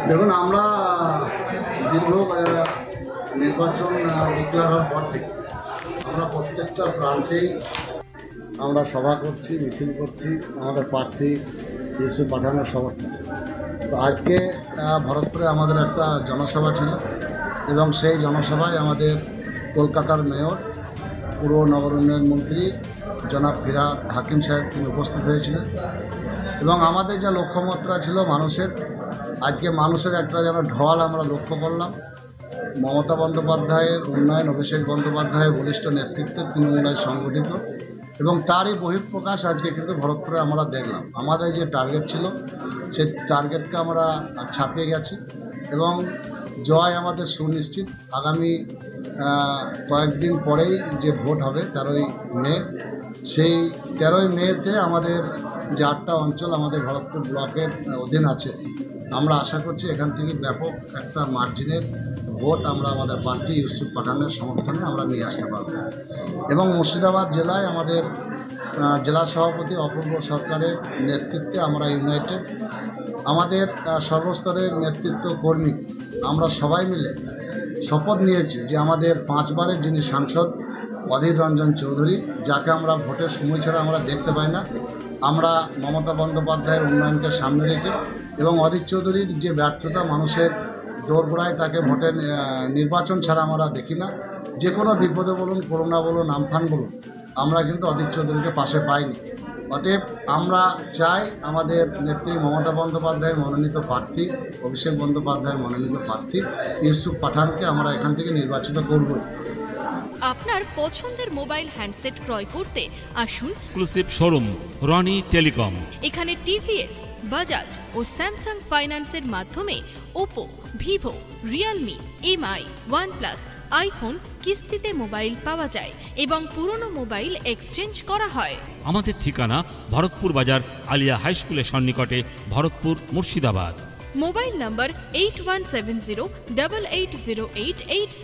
দেখুন, আমরা দীর্ঘ নির্বাচন ডিক্লেয়ার হওয়ার পর থেকে আমরা প্রত্যেকটা প্রান্তেই আমরা সভা করছি, মিছিল করছি আমাদের প্রার্থী ইউসুফ পাঠানের সমর্থন। তো আজকে ভরতপুরে আমাদের একটা জনসভা ছিল এবং সেই জনসভায় আমাদের কলকাতার মেয়র, পুর নগর উন্নয়ন মন্ত্রী জনাব ফিরহাদ হাকিম সাহেব তিনি উপস্থিত হয়েছিলেন এবং আমাদের যা লক্ষ্যমাত্রা ছিল মানুষের, আজকে মানুষের একটা যেন ঢল আমরা লক্ষ্য করলাম। মমতা বন্দ্যোপাধ্যায়ের উন্নয়ন, অভিষেক বন্দ্যোপাধ্যায়ের বলিষ্ঠ নেতৃত্বে তৃণমূলায় সংগঠিত এবং তারই বহিঃপ্রকাশ আজকে কিন্তু ভরতপুরে আমরা দেখলাম। আমাদের যে টার্গেট ছিল সেই টার্গেটকে আমরা ছাপিয়ে গেছি এবং জয় আমাদের সুনিশ্চিত। আগামী কয়েকদিন পরেই যে ভোট হবে 13ই মে, সেই 13ই মেতে আমাদের যে 8টা অঞ্চল আমাদের ভরতপুর ব্লকের অধীন আছে, আমরা আশা করছি এখান থেকে ব্যাপক একটা মার্জিনের ভোট আমরা আমাদের প্রার্থী ইউসুফ পাঠানের সমর্থনে আমরা নিয়ে আসতে পারব। এবং মুর্শিদাবাদ জেলায় আমাদের জেলা সভাপতি অপূর্ব সরকারের নেতৃত্বে আমরা ইউনাইটেড, আমাদের সর্বস্তরের নেতৃত্ব কর্মী আমরা সবাই মিলে শপথ নিয়েছি যে আমাদের 5 বারের যিনি সাংসদ অধীর রঞ্জন চৌধুরী, যাকে আমরা ভোটের সময় ছাড়া আমরা দেখতে পাই না, আমরা মমতা বন্দ্যোপাধ্যায়ের উন্নয়নকে সামনে রেখে এবং অধীর চৌধুরীর যে ব্যর্থতা, মানুষের দোরগোড়ায় তাকে ভোটের নির্বাচন ছাড়া আমরা দেখি না। যে কোনো বিপদে বলুন, করোনা বলুন, আমফান বলুন, আমরা কিন্তু অধীর চৌধুরীকে পাশে পাইনি। অতএব আমরা চাই আমাদের নেত্রী মমতা বন্দ্যোপাধ্যায়ের মনোনীত প্রার্থী, অভিষেক বন্দ্যোপাধ্যায়ের মনোনীত প্রার্থী ইউসুফ পাঠানকে আমরা এখান থেকে নির্বাচিত করব। আপনার পছন্দের মোবাইল হ্যান্ডসেট ক্রয় করতে আসুন এক্সক্লুসিভ শোরুম রনি টেলিকম। এখানে টিভিএস, বাজাজ ও স্যামসাং ফাইন্যান্সের মাধ্যমে Oppo, Vivo, Realme, MI, OnePlus, iPhone কিস্তিতে মোবাইল পাওয়া যায় এবং পুরনো মোবাইল এক্সচেঞ্জ করা হয়। আমাদের ঠিকানা ভরতপুর বাজার আলিয়া হাই স্কুলের সন্নিকটে, ভরতপুর, মুর্শিদাবাদ। মোবাইল নম্বর 8170880886।